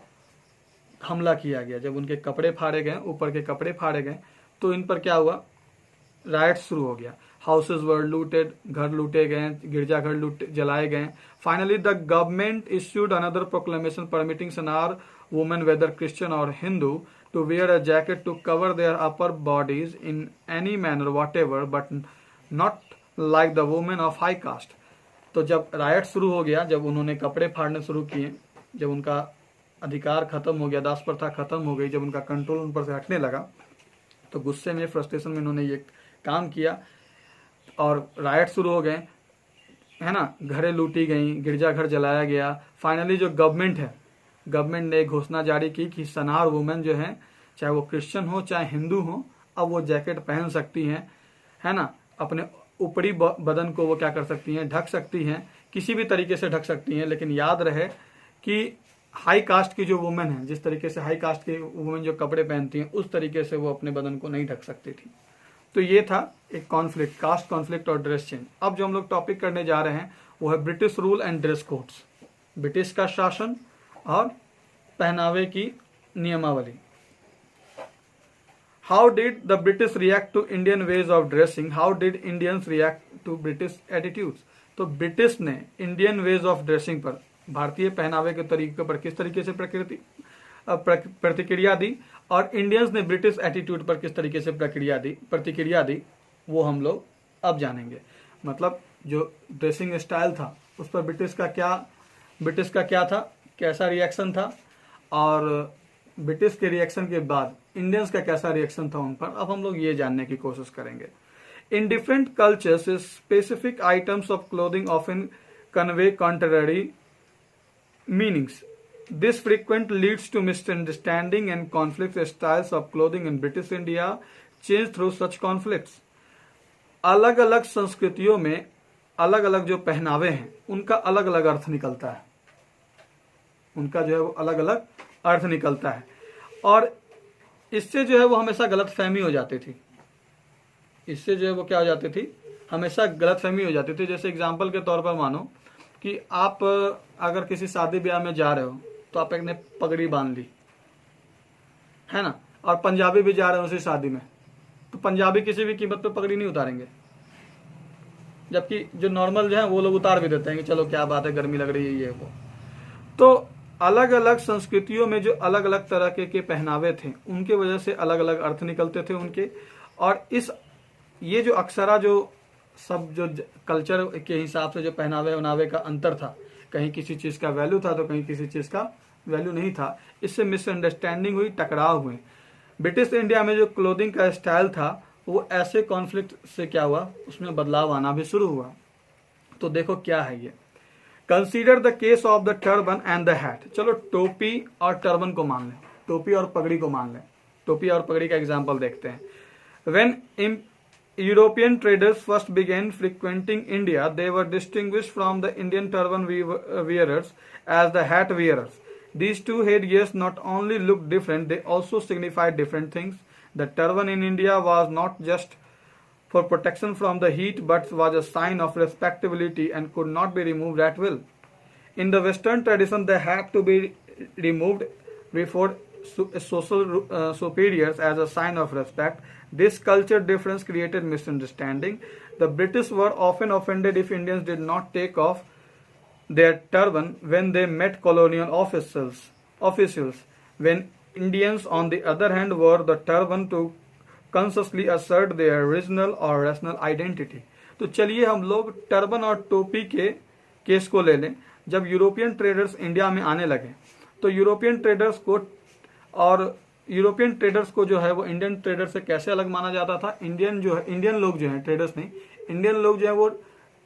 हमला किया गया। जब उनके कपड़े फाड़े गए, ऊपर के कपड़े फाड़े गए, तो इन पर क्या हुआ, राइट शुरू हो गया। हाउसेज वर लूटेड, घर लूटे गए, गिरजाघर जलाए गए। Finally the government issued another proclamation permitting Shanar women whether Christian और Hindu to wear a jacket to cover their upper bodies in any manner whatever, but not like the women of high caste. तो जब right शुरू हो गया, जब उन्होंने कपड़े फाड़ने शुरू किए, जब उनका अधिकार खत्म हो गया, दास प्रथा खत्म हो गई, जब उनका कंट्रोल उन पर से हटने लगा, तो गुस्से में, फ्रस्ट्रेशन में इन्होंने ये काम किया और राइट शुरू हो गए, है ना। घरें लूटी गई, गिरजाघर जलाया गया। फाइनली जो गवर्नमेंट है, गवर्नमेंट ने एक घोषणा जारी की कि सनार वुमेन जो है, चाहे वो क्रिश्चियन हो चाहे हिंदू हो, अब वो जैकेट पहन सकती हैं, है ना। अपने ऊपरी बदन को वो क्या कर सकती हैं, ढक सकती हैं, किसी भी तरीके से ढक सकती हैं। लेकिन याद रहे कि हाई कास्ट की जो वुमेन है, जिस तरीके से हाई कास्ट की वुमेन जो कपड़े पहनती हैं, उस तरीके से वो अपने बदन को नहीं ढक सकती थी। तो ये था एक कॉन्फ्लिक्ट, कास्ट कॉन्फ्लिक्ट और ड्रेस चेंज। अब जो हम लोग टॉपिक करने जा रहे हैं वो है British rule and dress codes, British का शासन और पहनावे की नियमावली। How did the British react to Indian ways of dressing, how did Indians react to British attitudes. तो ब्रिटिश ने इंडियन वेज ऑफ ड्रेसिंग पर, भारतीय पहनावे के तरीके पर किस तरीके से प्रतिक्रिया दी, और इंडियंस ने ब्रिटिश एटीट्यूड पर किस तरीके से प्रतिक्रिया दी, वो हम लोग अब जानेंगे। मतलब जो ड्रेसिंग स्टाइल था उस पर ब्रिटिश का क्या था, कैसा रिएक्शन था, और ब्रिटिश के रिएक्शन के बाद इंडियंस का कैसा रिएक्शन था उन पर, अब हम लोग ये जानने की कोशिश करेंगे। In different cultures specific items of clothing often convey contrary meanings. This frequent leads to misunderstanding and conflict. Styles of clothing in British India change through such conflicts. अलग अलग संस्कृतियों में अलग अलग जो पहनावे हैं उनका अलग अलग अर्थ निकलता है, उनका जो है वो अलग अलग अर्थ निकलता है, और इससे जो है वो हमेशा गलतफहमी हो जाती थी। इससे जो है वो क्या हो जाती थी, हमेशा गलतफहमी हो जाती थी। जैसे एग्जाम्पल के तौर पर मानो कि आप अगर किसी शादी ब्याह में जा रहे हो तो आप एक ने पगड़ी बांध ली, है ना, और पंजाबी भी जा रहे हो उसी शादी में, तो पंजाबी किसी भी कीमत पे पगड़ी नहीं उतारेंगे। जबकि जो नॉर्मल जो है वो लोग उतार भी देते हैं कि चलो क्या बात है, गर्मी लग रही है ये वो। तो अलग अलग संस्कृतियों में जो अलग अलग तरह के पहनावे थे, उनके वजह से अलग अलग अर्थ निकलते थे उनके। और ये जो अक्सरा जो सब जो कल्चर के हिसाब से जो पहनावे उनावे का अंतर था, कहीं किसी चीज का वैल्यू था तो कहीं किसी चीज का वैल्यू नहीं था, इससे मिसअंडरस्टैंडिंग हुई, टकराव हुए। ब्रिटिश इंडिया में जो क्लोथिंग का स्टाइल था वो ऐसे कॉन्फ्लिक्ट से क्या हुआ, उसमें बदलाव आना भी शुरू हुआ। तो देखो क्या है ये, consider the case of the turban and the hat. चलो टोपी और टर्बन को मान लें, टोपी और पगड़ी को मान लें। टोपी और पगड़ी का एग्जाम्पल देखते हैं। When European traders first began frequenting India, they were distinguished from the Indian turban wearers as the hat wearers. These two headgears not only looked different, they also signified different things. The turban in India was not just for protection from the heat, but was a sign of respectability and could not be removed at will. In the Western tradition, they had to be removed before social superiors as a sign of respect. This culture difference created misunderstanding. The British were often offended if Indians did not take off their turban when they met colonial officials. When Indians, on the other hand, wore the turban to consciously assert their regional or rational identity. तो चलिए हम लोग turban और टोपी के case को ले लें। जब यूरोपियन ट्रेडर्स इंडिया में आने लगे तो यूरोपियन ट्रेडर्स को जो है वो इंडियन ट्रेडर से कैसे अलग माना जाता था। इंडियन लोग जो है, ट्रेडर्स नहीं, इंडियन लोग जो है वो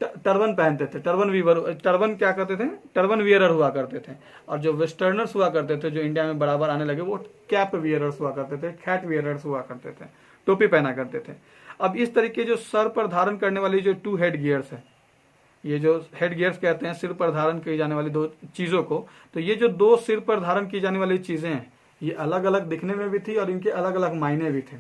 टर्बन पहनते थे, टर्बन क्या करते थे, टर्बन वियरर हुआ करते थे। और जो वेस्टर्नर्स हुआ करते थे, जो इंडिया में बराबर आने लगे, वो कैप वियरर्स हुआ करते थे, हैट वियरर्स हुआ करते थे, टोपी पहना करते थे। अब इस तरीके जो सर पर धारण करने वाली जो 2 हेड गियर्स है, ये जो हेड गियर्स कहते हैं सिर पर धारण की जाने वाली 2 चीजों को, तो ये जो 2 सिर पर धारण की जाने वाली चीजें हैं, ये अलग अलग दिखने में भी थी और इनके अलग अलग मायने भी थे।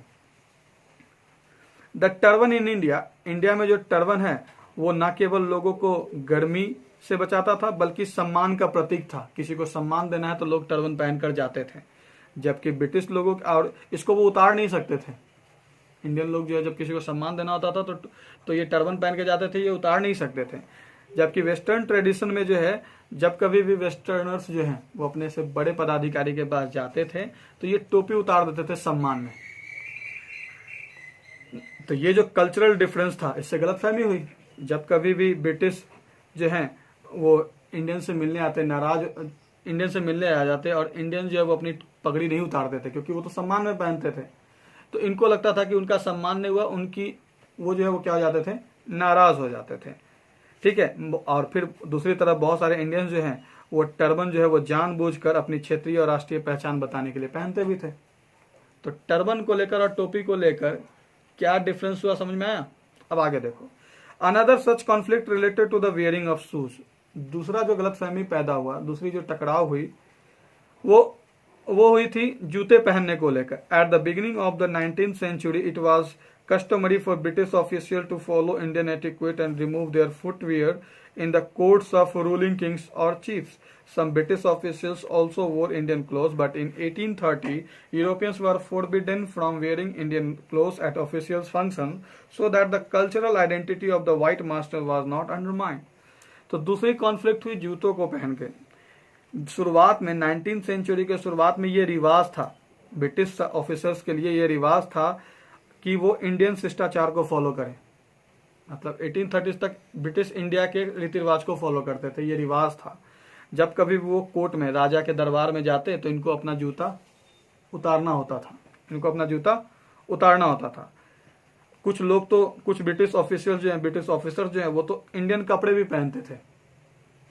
द टर्बन इन इंडिया में जो टर्बन है वो न केवल लोगों को गर्मी से बचाता था बल्कि सम्मान का प्रतीक था। किसी को सम्मान देना है तो लोग टर्बन पहनकर जाते थे, जबकि ब्रिटिश लोगों और इसको वो उतार नहीं सकते थे। इंडियन लोग जो है जब किसी को सम्मान देना होता था तो ये टर्बन पहन के जाते थे, ये उतार नहीं सकते थे। जबकि वेस्टर्न ट्रेडिशन में जो है, जब कभी भी वेस्टर्नर्स जो हैं वो अपने से बड़े पदाधिकारी के पास जाते थे तो ये टोपी उतार देते थे सम्मान में। तो ये जो कल्चरल डिफरेंस था, इससे गलतफहमी हुई। जब कभी भी ब्रिटिश जो हैं वो इंडियन से मिलने आते, इंडियन से मिलने आ जाते और इंडियन जो है वो अपनी पगड़ी नहीं उतारते थे क्योंकि वो तो सम्मान में पहनते थे। तो इनको लगता था कि उनका सम्मान नहीं हुआ, उनकी वो जो है वो क्या हो जाते थे, नाराज हो जाते थे। ठीक है। और फिर दूसरी तरफ बहुत सारे इंडियंस जो हैं वो टर्बन जो है वो जानबूझकर अपनी क्षेत्रीय और राष्ट्रीय पहचान बताने के लिए पहनते भी थे। तो टर्बन को लेकर और टोपी को लेकर क्या डिफरेंस हुआ, समझ में आया? अब आगे देखो। Another such conflict related to the wearing of shoes. दूसरा जो गलतफहमी पैदा हुआ, दूसरी जो टकराव हुई वो हुई थी जूते पहनने को लेकर। At the beginning of the 19th century it was customary for British officials to follow Indian etiquette and remove their footwear in the courts of ruling kings or chiefs. Some British officials also wore Indian clothes, but in 1830, Europeans were forbidden from wearing Indian clothes at official functions so that the cultural identity of the white master was not undermined. तो दूसरी conflict हुई जूतों को पहन के। शुरुआत में 19th century के शुरुआत में ये रिवाज था, ब्रिटिश ऑफिसर्स के लिए ये रिवाज था कि वो इंडियन शिष्टाचार को फॉलो करें। मतलब 1830 तक ब्रिटिश इंडिया के रीति रिवाज को फॉलो करते थे, ये रिवाज था। जब कभी वो कोर्ट में, राजा के दरबार में जाते तो इनको अपना जूता उतारना होता था। कुछ लोग तो, कुछ ब्रिटिश ऑफिसर्स जो हैं वो तो इंडियन कपड़े भी पहनते थे।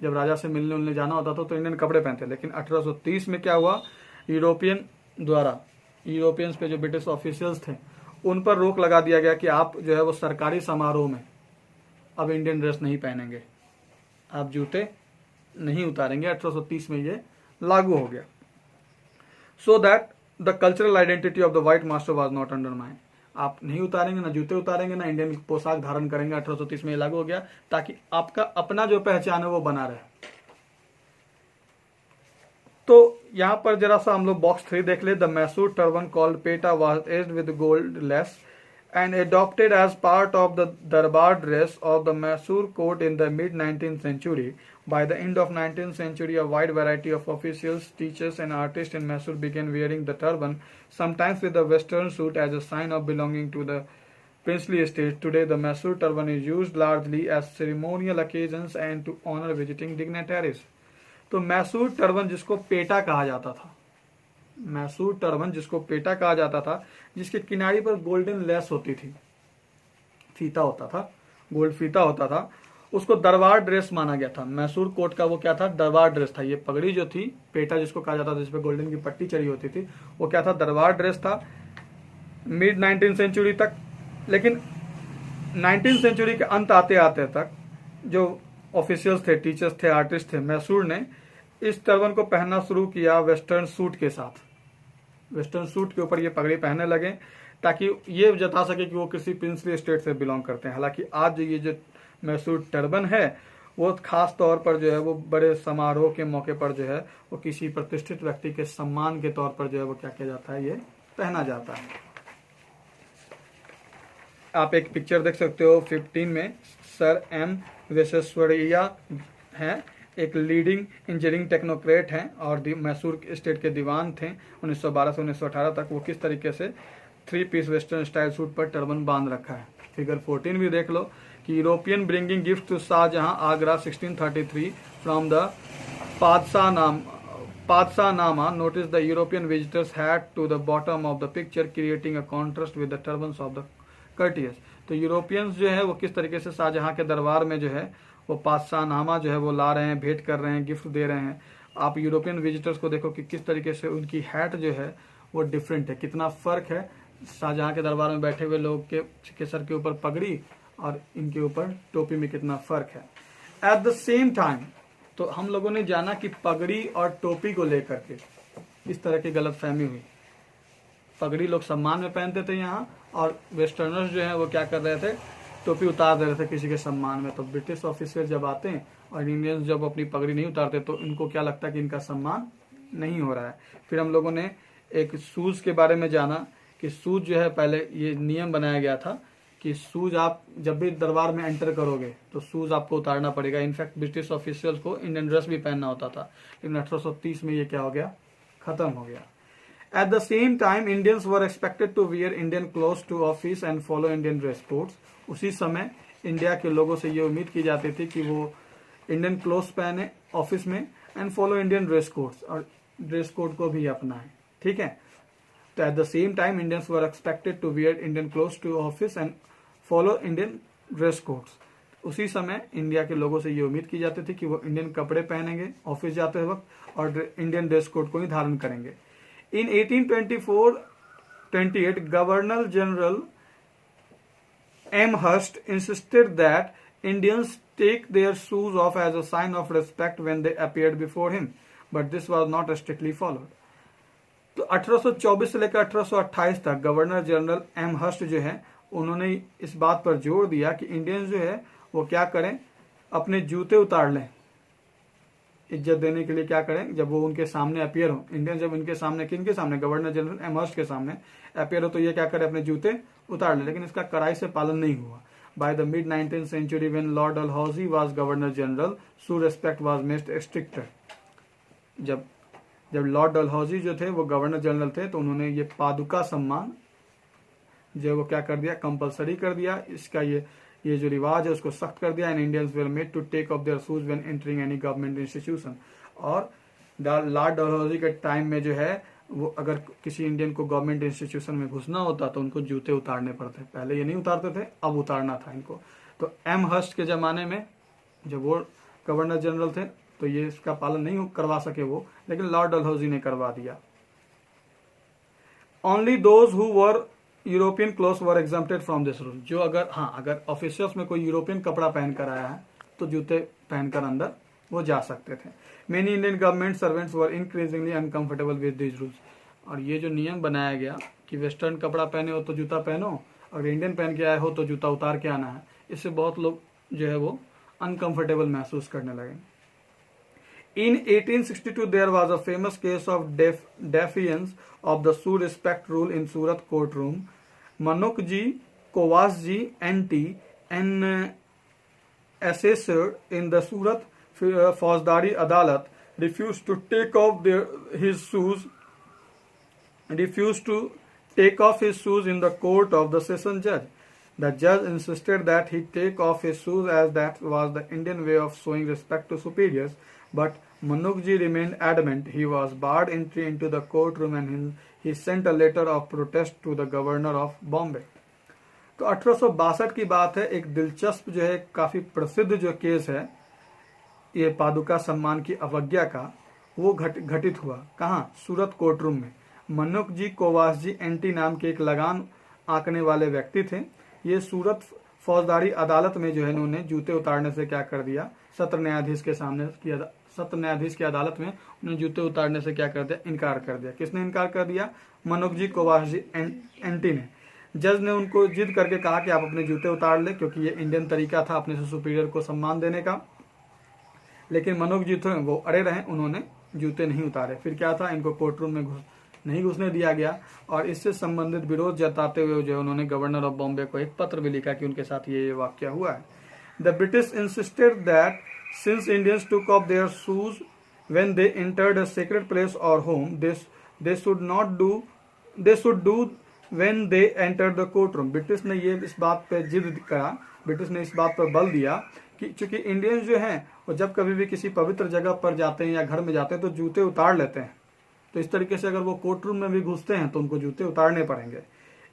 जब राजा से मिलने उलने जाना होता था तो इंडियन कपड़े पहनते। लेकिन 1830 में क्या हुआ, यूरोपियंस पे जो ब्रिटिश ऑफिशियल्स थे उन पर रोक लगा दिया गया कि आप जो है वो सरकारी समारोह में अब इंडियन ड्रेस नहीं पहनेंगे, आप जूते नहीं उतारेंगे। 1830 में ये लागू हो गया। So that the cultural identity of the white master was not undermined. आप नहीं उतारेंगे, ना जूते उतारेंगे, ना इंडियन पोशाक धारण करेंगे। 1830 में ये लागू हो गया ताकि आपका अपना जो पहचान है वो बना रहे। तो यहाँ पर जरा सा हम लोग बॉक्स 3 देख ले। The Mysore turban called PETA was aged with gold less and adopted as part of the darbar dress of the Mysore court in the mid 19th century. By the end of 19th century, a wide variety of officials, teachers and artists in Mysore began wearing the turban, sometimes with a western suit as a sign of belonging to the princely estate. Today, the Mysore turban is used largely as ceremonial occasions and to honor visiting dignitaries. तो Mysore turban जिसको PETA कहा जाता था, Mysore turban जिसको PETA कहा जाता था, जिसके किनारे पर गोल्डन लेस होती थी, फीता होता था, गोल्ड फीता होता था, उसको दरबार ड्रेस माना गया था। मैसूर कोट का वो क्या था, दरबार ड्रेस था। ये पगड़ी जो थी, पेटा जिसको कहा जाता था, जिसपे गोल्डन की पट्टी चढ़ी होती थी, वो क्या था, दरबार ड्रेस था मिड 19th सेंचुरी तक। लेकिन 19th सेंचुरी के अंत आते आते तक जो ऑफिशियल्स थे, टीचर्स थे, आर्टिस्ट थे, मैसूर ने इस टर्बन को पहनना शुरू किया वेस्टर्न सूट के साथ। वेस्टर्न सूट के ऊपर ये पगड़ी पहनने लगे ताकि ये जता सके कि वो किसी प्रिंसली स्टेट से बिलोंग करते हैं। हालांकि आज ये जो मैसूर टर्बन है वो खास तौर पर जो है वो बड़े समारोह के मौके पर जो है वो किसी प्रतिष्ठित व्यक्ति के सम्मान के तौर पर जो है वो क्या किया जाता है, ये पहना जाता है। आप एक पिक्चर देख सकते हो 15 में सर एम विश्वेश्वरैया हैं, एक लीडिंग इंजीनियरिंग टेक्नोक्रेट हैं और मैसूर स्टेट के दीवान थे 1912 से 1918 तक। वो किस तरीके से 3 पीस वेस्टर्न स्टाइल सूट पर टर्बन बांध रखा है। फिगर 14 भी देख लो कि European bringing gift to Shah Jahan Agra 1633 from the Padshahnama notice the European visitors had to the bottom of the picture creating a contrast with the turbans of the courtiers. तो Europeans जो है वो किस तरीके से शाहजहां के दरबार में जो है वो पादशाहनामा जो है वो ला रहे हैं, भेंट कर रहे हैं, गिफ्ट दे रहे हैं। आप यूरोपियन विजिटर्स को देखो कि किस तरीके से उनकी हैट जो है वो डिफरेंट है, कितना फर्क है शाहजहां के दरबार में बैठे हुए लोग के सर के ऊपर पगड़ी और इनके ऊपर टोपी में कितना फर्क है। एट द सेम टाइम तो हम लोगों ने जाना कि पगड़ी और टोपी को लेकर के इस तरह की गलतफहमी हुई। पगड़ी लोग सम्मान में पहनते थे यहाँ, और वेस्टर्नर्स जो है वो क्या कर रहे थे, टोपी उतार दे रहे थे किसी के सम्मान में। तो ब्रिटिश ऑफिसर जब आते हैं और इंडियंस जब अपनी पगड़ी नहीं उतारते तो इनको क्या लगता है कि इनका सम्मान नहीं हो रहा है। फिर हम लोगों ने एक शूज के बारे में जाना कि शूज जो है पहले ये नियम बनाया गया था कि शूज आप जब भी दरबार में एंटर करोगे तो शूज आपको उतारना पड़ेगा। इनफैक्ट ब्रिटिश ऑफिसर्स को इंडियन ड्रेस भी पहनना होता था, लेकिन 1830 में ये क्या हो गया, खत्म हो गया। At the same time, Indians were expected to wear Indian clothes to office and follow Indian dress codes. उसी समय इंडिया के लोगों से ये उम्मीद की जाती थी कि वो इंडियन क्लोथ्स पहने ऑफिस में and follow Indian dress codes, और ड्रेस कोड को भी अपनाएं। ठीक है, तो at the same time Indians were expected to wear Indian clothes to office and follow Indian dress codes. उसी समय इंडिया के लोगों से ये उम्मीद की जाती थी कि वो इंडियन कपड़े पहनेंगे ऑफिस जाते वक्त और इंडियन ड्रेस कोड को ही धारण करेंगे। In 1824-28, Governor General Amherst insisted that Indians take their shoes off as a sign of respect when they appeared before him, but this was not strictly followed. तो 1824 से लेकर 1828 तक गवर्नर जनरल एमहर्स्ट जो है उन्होंने इस बात पर जोर दिया कि इंडियंस जो है वो क्या करें, अपने जूते उतार लें। इज्जत देने के लिए क्या करें, जब वो उनके सामने अपियर हो, इंडियन जब इनके सामने, किनके सामने, गवर्नर जनरल एमहर्स्ट के सामने अपियर हो तो ये क्या करे, अपने जूते उतार ले। लेकिन इसका कड़ाई से पालन नहीं हुआ। By the mid 19th century when Lord Dalhousie was governor general, so respect was made stricter. जब लॉर्ड डलहौजी जो थे वो गवर्नर जनरल थे तो उन्होंने ये पादुका सम्मान जो वो क्या कर दिया, कंपलसरी कर दिया। इसका ये जो रिवाज है उसको सख्त कर दिया। And Indians were made to take off their shoes when entering any government institution. और लॉर्ड डलहौजी के टाइम में जो है वो अगर किसी इंडियन को गवर्नमेंट इंस्टीट्यूशन में घुसना होता तो उनको जूते उतारने पड़ते। पहले ये नहीं उतारते थे, अब उतारना था इनको। तो एमहर्स्ट के जमाने में जब वो गवर्नर जनरल थे तो ये इसका पालन नहीं करवा सके वो, लेकिन लॉर्ड डलहौजी ने करवा दिया। Only those who were European clothes were exempted from this rule. जो अगर ऑफिसर्स में कोई यूरोपियन कपड़ा पहनकर आया है तो जूते पहनकर अंदर वो जा सकते थे। Many Indian government servants were increasingly uncomfortable with this rules. और ये जो नियम बनाया गया कि वेस्टर्न कपड़ा पहने हो तो जूता पहनो, अगर इंडियन पहन के आए हो तो जूता उतार के आना है, इससे बहुत लोग जो है वो अनकंफर्टेबल महसूस करने लगे। In 1862, there was a famous case of defiance of the shoe respect rule in Surat courtroom. Manukji Kovasji NT, an assessor in the Surat Fauzdari Adalat, refused to take off his shoes in the court of the session judge. The judge insisted that he take off his shoes as that was the Indian way of showing respect to superiors, but Manukji remained adamant. He was barred entry into the courtroom and he sent a letter of protest to the governor of Bombay. तो 1862 की बात है। एक दिलचस्प जो है, काफी प्रसिद्ध जो केस है ये पादुका सम्मान की अवज्ञा का, वो घटित हुआ कहाँ? सूरत कोर्टरूम में। मनुक जी कोवासजी एंटी नाम के एक लगान आंकने वाले व्यक्ति थे। ये सूरत फौजदारी अदालत में जो है इन्होंने जूते उतारने से क्या कर दिया? सत्र न्यायाधीश की अदालत में उन्हें जूते उतारने से क्या कर दिया? इनकार कर दिया। किसने इनकार कर दिया? मनुक जी कोवासजी एंटी ने। जज ने उनको जिद करके कहा कि आप अपने जूते उतार ले, क्योंकि ये इंडियन तरीका था अपने से सुपीरियर को सम्मान देने का। लेकिन मनुक जी थे वो अड़े रहे, उन्होंने जूते नहीं उतारे। फिर क्या था? इनको कोर्टरूम में नहीं घुसने दिया गया और इससे संबंधित विरोध जताते हुए जो उन्होंने गवर्नर ऑफ बॉम्बे को एक पत्र भी लिखा कि उनके साथ ये वाकया हुआ है। The British insisted that since Indians took off their shoes when they entered a sacred place और home, they should do when they entered the courtroom. British ने ये इस बात पे जिद करा, ब्रिटिश ने इस बात पर बल दिया कि चूंकि इंडियंस जो हैं वो जब कभी भी किसी पवित्र जगह पर जाते हैं या घर में जाते हैं तो जूते उतार लेते हैं। तो इस तरीके से अगर वो कोर्टरूम में भी घुसते हैं तो उनको जूते उतारने पड़ेंगे।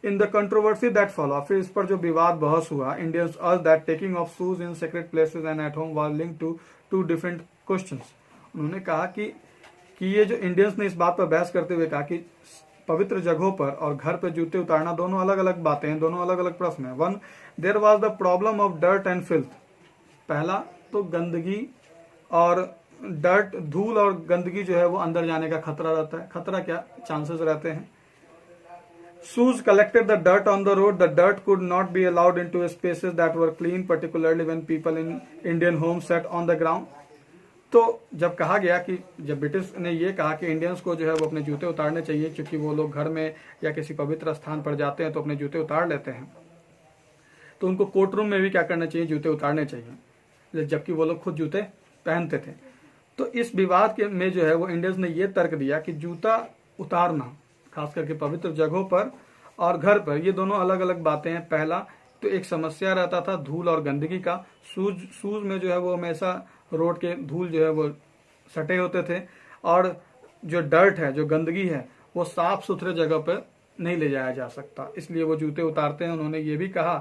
In the controversy that follow, फिर इस पर जो विवाद बहस हुआ, Indians urge that taking off shoes in sacred places and at home was linked to two different questions. उन्होंने कहा कि ये जो इंडियंस ने इस बात पर बहस करते हुए कहा कि पवित्र जगहों पर और घर पर जूते उतारना दोनों अलग अलग बातें हैं, दोनों अलग अलग प्रश्न है। One, there was the problem of dirt and filth. पहला तो गंदगी और डर्ट, धूल और गंदगी जो है वो अंदर जाने का खतरा रहता है। खतरा क्या? चांसेस रहते हैं। Shoes collected the dirt on the road, the dirt could not be allowed into spaces that were clean, particularly when people in Indian home set on the ground. तो जब कहा गया कि जब ब्रिटिश ने ये कहा कि इंडियंस को जो है वो अपने जूते उतारने चाहिए, क्योंकि वो लोग घर में या किसी पवित्र स्थान पर जाते हैं तो अपने जूते उतार लेते हैं, तो उनको कोर्टरूम में भी क्या करना चाहिए? जूते उतारने चाहिए, जबकि वो लोग खुद जूते पहनते थे। तो इस विवाद के में जो है वो इंडियंस ने ये तर्क दिया कि जूता उतारना खास करके पवित्र जगहों पर और घर पर, ये दोनों अलग अलग बातें हैं। पहला तो एक समस्या रहता था धूल और गंदगी का। शूज में जो है वो हमेशा रोड के धूल जो है वो सटे होते थे, और जो डर्ट है, जो गंदगी है, वो साफ सुथरे जगह पर नहीं ले जाया जा सकता, इसलिए वो जूते उतारते हैं। उन्होंने ये भी कहा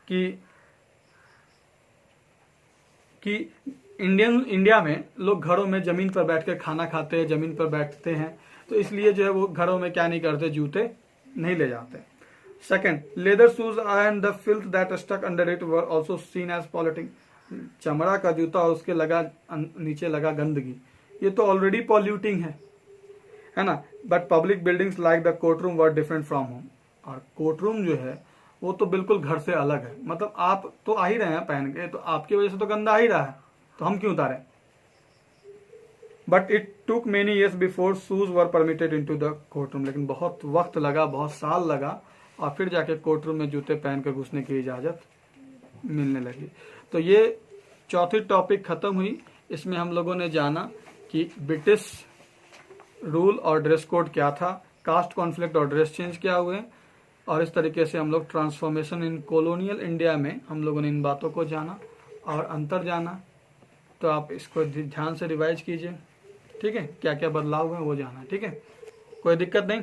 कि इंडिया में लोग घरों में जमीन पर बैठ कर खाना खाते हैं, जमीन पर बैठते हैं, तो इसलिए जो है वो घरों में क्या नहीं करते? जूते नहीं ले जाते। Second, leather shoes and the filth that stuck under it were also seen as polluting. चमड़ा का जूता और उसके नीचे लगा गंदगी, ये तो ऑलरेडी पॉल्यूटिंग है ना। But public buildings like the courtroom were different from home. और कोर्टरूम जो है वो तो बिल्कुल घर से अलग है। मतलब आप तो आ ही रहे हैं पहन के, तो आपकी वजह से तो गंदा आ ही रहा है, तो हम क्यों उतारें? But it took many years before shoes were permitted into the courtroom. लेकिन बहुत वक्त लगा, बहुत साल लगा, और फिर जाके कोर्टरूम में जूते पहनकर घुसने की इजाजत मिलने लगी। तो ये चौथी टॉपिक खत्म हुई। इसमें हम लोगों ने जाना कि ब्रिटिश रूल और ड्रेस कोड क्या था, कास्ट कॉन्फ्लिक्ट और ड्रेस चेंज क्या हुए, और इस तरीके से हम लोग ट्रांसफॉर्मेशन इन कॉलोनियल इंडिया में हम लोगों ने इन बातों को जाना और अंतर जाना। तो आप इसको ध्यान से रिवाइज कीजिए, ठीक है? क्या क्या बदलाव हुए वो जाना, ठीक है? कोई दिक्कत नहीं।